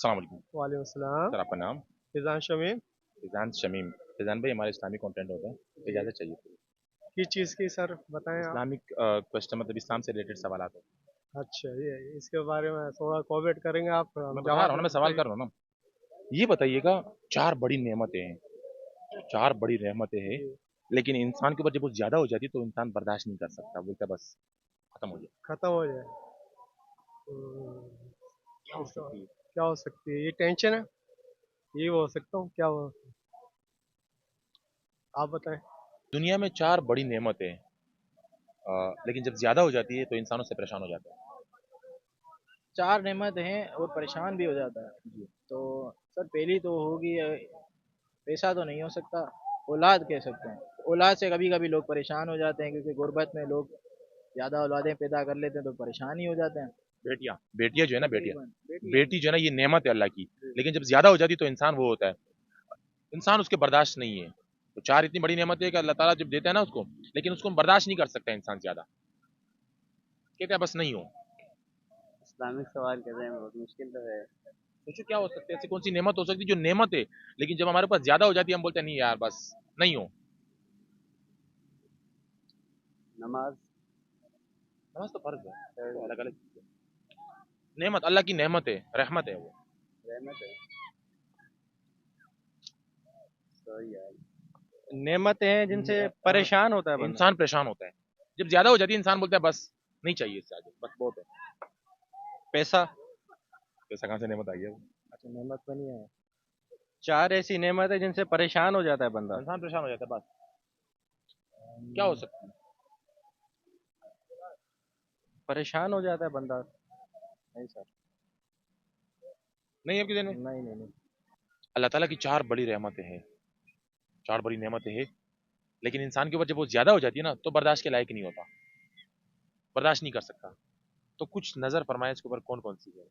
अस्सलाम वालेकुम। वालेकुम सलाम। सर आपका नाम? फिजान शमीम। फैज़ान शमीम। फैज़ान भाई हमारे इस्लामिक कंटेंट होता है, जी। इजाज़त चाहिए थी। किस चीज़ की सर बताएं आप। इस्लामिक क्वेश्चन मतलब इस्लाम से रिलेटेड सवालात होते हैं। अच्छा ये इसके बारे में थोड़ा कोऑपरेट करेंगे आप, हम मैं बता रहा जवाब हूँ ना, दें मैं सवाल बताइए। कर रहा हूँ ना। ये बताइएगा, 4 बड़ी नेमतें हैं, 4 बड़ी रहमतें हैं, जी। लेकिन इंसान के ऊपर जब वो ज़्यादा हो जाती है तो इंसान बर्दाश्त नहीं कर सकता, बोलता है बस खत्म हो गया। खत्म हो जाए। हम्म, क्या हो इसका सकती है? क्या हो सकती है, ये टेंशन है। ये हो सकता हूँ क्या हो, आप बताएं। दुनिया में 4 बड़ी नेमतें हैं, लेकिन जब ज़्यादा हो जाती है तो इंसानों से परेशान हो जाता है। चार नेमत हैं और परेशान भी हो जाता है। जी। तो सर पहली तो होगी पैसा तो नहीं हो सकता, औलाद कह सकते हैं। औलाद से कभी कभी लोग परेशान हो जाते हैं क्योंकि गुर्बत में लोग ज़्यादा औलादें पैदा कर लेते हैं तो परेशान ही हो जाते हैं। बेटियाँ बेटियाँ जो है ना, बेटियाँ, तकरीबन बेटी है। बेटी जो है ना, ये नेमत है अल्लाह की, जी। लेकिन जब ज़्यादा हो जाती है तो इंसान वो होता है, इंसान उसके बर्दाश्त नहीं है। तो 4 इतनी बड़ी नेमत है कि अल्लाह ताला जब देता है ना उसको, लेकिन उसको बर्दाश्त नहीं कर सकता इंसान ज़्यादा, कहता है बस नहीं हो। इस्लामिक सवाल कर रहे हैं, बहुत मुश्किल तो है। सोचो क्या हो सकता है, ऐसी कौन सी नेमत हो सकती है जो नेमत है, लेकिन जब हमारे पास ज़्यादा हो जाती है हम बोलते हैं नहीं यार बस नहीं हो। नमाज। नमाज तो फ़र्ज़ है, वो अलग-अलग चीज़ है। नेमत अल्लाह की नेमत है, रहमत है वो। रहमत है। सही है। नेमतें हैं जिनसे परेशान होता है बंदा। इंसान परेशान होता है। जब ज़्यादा हो जाती है इंसान बोलता है बस नहीं चाहिए इससे आगे, बस बहुत है। पैसा। पैसा कहाँ से नेमत आई है वो? अच्छा नेमत बनी है। चार ऐसी नेमत है जिनसे परेशान हो जाता है बंदा। इंसान परेशान हो जाता है बस। क्या हो सकती है? परेशान हो जाता है बंदा। नहीं सर। नहीं है आपके ज़हन में? नहीं नहीं नहीं। अल्लाह ताला की 4 बड़ी रहमतें हैं, 4 बड़ी नेमतें हैं, लेकिन इंसान के ऊपर जब वो ज़्यादा हो जाती है ना, तो बर्दाश्त के लायक नहीं होता, बर्दाश्त नहीं कर सकता। तो कुछ नज़र फरमाएँ इसके ऊपर कौन-कौन सी है?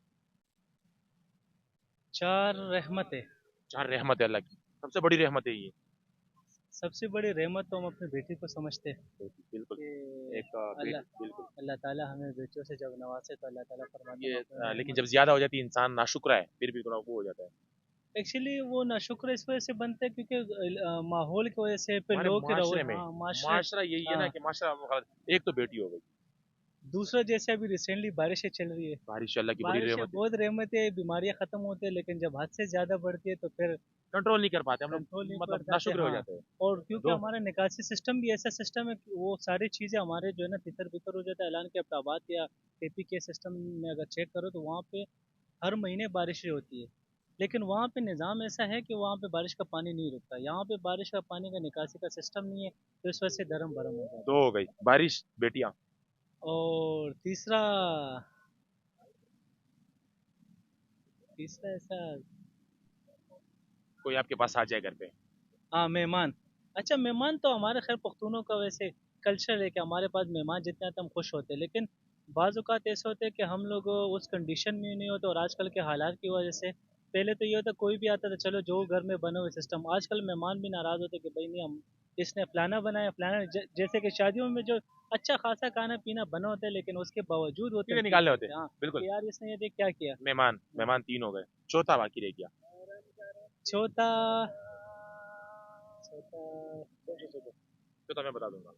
चार रहमतें। 4 रहमत है अल्लाह की, सबसे बड़ी रहमत है ये। सबसे बड़ी रहमत तो हम अपनी बेटी को समझते हैं बिल्कुल, कि एक अल्लाह बिल्कुल। अल्लाह ताला हमें बेटियों से जब नवाजे तो अल्लाह ताला फरमाते हैं ये मैं अपनी लेकिन रहमत। जब ज़्यादा हो जाती है इंसान नाशुक्र है, फिर भी थोड़ा वो हो जाता है। एक्चुअली वो नाशुक्र इस वजह से बनते हैं क्योंकि माहौल की वजह से फिर हमारे लोग के रवै, माशरे में, हाँ माशरे। माशरा यही है ना हाँ। कि माशरा, एक तो बेटी हो गई, दूसरा जैसे अभी रिसेंटली बारिशें चल रही है। बारिश अल्लाह की बड़ी बारिशें रहमत है। बहुत रहमत है, बीमारियां खत्म होती है, लेकिन जब हद से ज्यादा बढ़ती है तो फिर कंट्रोल नहीं कर पाते हम लोग, कंट्रोल नहीं कर मतलब पाते। नाशुक्र हो हाँ। जाते हैं। और क्योंकि दो हमारा निकासी सिस्टम भी ऐसा सिस्टम है कि वो सारी चीज़ें हमारे जो है ना तितर बितर हो जाता है। ऐलान के अब्टाबाद या केपी के सिस्टम में अगर चेक करो तो वहाँ पे हर महीने बारिशें होती है, लेकिन वहाँ पे निज़ाम ऐसा है कि वहाँ पे बारिश का पानी नहीं रुकता। यहाँ पे बारिश का पानी का निकासी का सिस्टम नहीं है, तो इस वजह से धर्म भरम हो जाता दो हो गई, बारिश, बेटियां। है। और तीसरा, तीसरा ऐसा, कोई आपके पास आ जाए घर पे। हाँ मेहमान। अच्छा मेहमान तो हमारे खैर पख्तूनों का वैसे कल्चर है कि हमारे पास मेहमान जितने आते हैं हम खुश होते हैं, लेकिन बाज़ औक़ात ऐसे होते हैं कि हम लोग उस कंडीशन में नहीं होते। और आजकल के हालात की वजह से पहले तो ये होता कोई भी आता था चलो जो घर में बना हुआ सिस्टम, आजकल मेहमान भी नाराज़ होते कि भाई नहीं हम इसने फलाना बनाया फलाना, जैसे कि शादियों में जो अच्छा खासा खाना पीना बना होता है लेकिन उसके बावजूद वो चीजें तनकीद निकालने होते करते हैं, हैं, हाँ बिल्कुल। कि यार इसने ये देख क्या किया। मेहमान हाँ। मेहमान 3 हो गए, चौथा बाकी रह गया। चौथा, चौथा, सोचो सोचो, चौथा मैं बता दूंगा।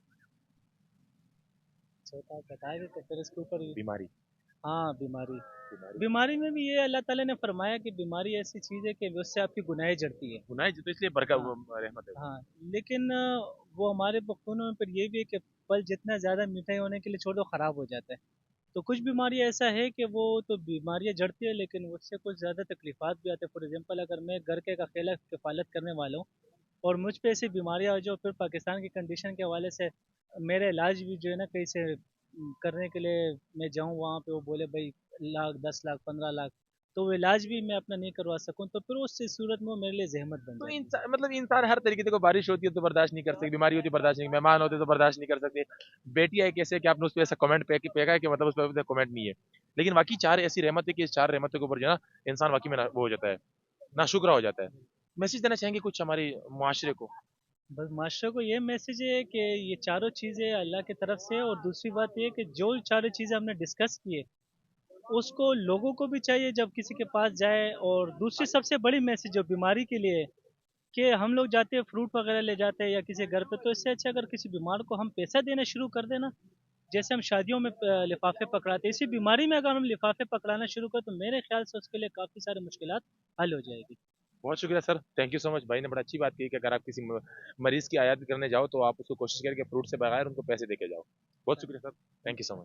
चौथा बता देते फिर इसके ऊपर। बीमारी। हाँ बीमारी। बीमारी। बीमारी में भी ये अल्लाह ताला ने फरमाया कि बीमारी ऐसी चीज़ है कि उससे आपकी गुनाहें जड़ती है। गुनाह है, तो इसलिए बरकत हाँ। वो रहमत है वो। हाँ। लेकिन वो हमारे पख्तूनों में फिर ये भी है कि फल जितना ज़्यादा मीठा होने के लिए छोड़ दो ख़राब हो जाता है। तो कुछ बीमारियाँ ऐसा है कि वो तो बीमारियाँ जड़ती है लेकिन उससे कुछ ज़्यादा तकलीफ़ात भी आते हैं। फॉर एग्जांपल अगर मैं घर के एक अकेला किफ़ालत करने वाला हूँ और मुझ पे ऐसी बीमारियाँ जो फिर पाकिस्तान की कंडीशन के हवाले से मेरा इलाज भी जो है ना कहीं से करने के लिए मैं जाऊँ वहाँ पे वो बोले भाई लाख 10 लाख 15 लाख, तो वो इलाज भी मैं अपना नहीं करवा सकूँ तो फिर उस सूरत में वो मेरे लिए जहमत बन तो जाती है। इंसान मतलब इंसान हर तरीके, देखो बारिश होती है तो बर्दाश्त नहीं कर सकती, बीमारी होती है बर्दाश्त नहीं, मेहमान होते तो बर्दाश्त नहीं कर सकते। बेटियां एक ऐसे कि आपने उस पर ऐसा कमेंट पे फेंका है कि मतलब उस पर कमेंट नहीं है, लेकिन बाकी 4 ऐसी रहमत है कि इस 4 रहमतों के ऊपर जो है ना इंसान वाकई में वो हो जाता है, नाशुक्र हो जाता है। मैसेज देना चाहेंगे कुछ हमारे मुआशरे को? बस मास्टर को ये मैसेज है कि ये चारों चीज़ें अल्लाह की तरफ से है। और दूसरी बात ये कि जो चारों चीज़ें हमने डिस्कस की है उसको लोगों को भी चाहिए जब किसी के पास जाए। और दूसरी सबसे बड़ी मैसेज जो बीमारी के लिए है कि हम लोग जाते हैं फ्रूट वगैरह ले जाते हैं या किसी घर पे, तो इससे अच्छा अगर किसी बीमार को हम पैसा देना शुरू कर देना, जैसे हम शादियों में लिफाफे पकड़ाते हैं, इसी बीमारी में अगर हम लिफाफे पकड़ाना शुरू करें तो मेरे ख्याल से उसके लिए काफ़ी सारी मुश्किलात हल हो जाएगी। बहुत शुक्रिया sir, thank you so much. भाई ने बड़ा अच्छी बात की कि अगर आप किसी मरीज की आयात करने जाओ तो आप उसको कोशिश करें कि फ्रूट से बगैर उनको पैसे दे के जाओ। बहुत शुक्रिया sir, thank you so much.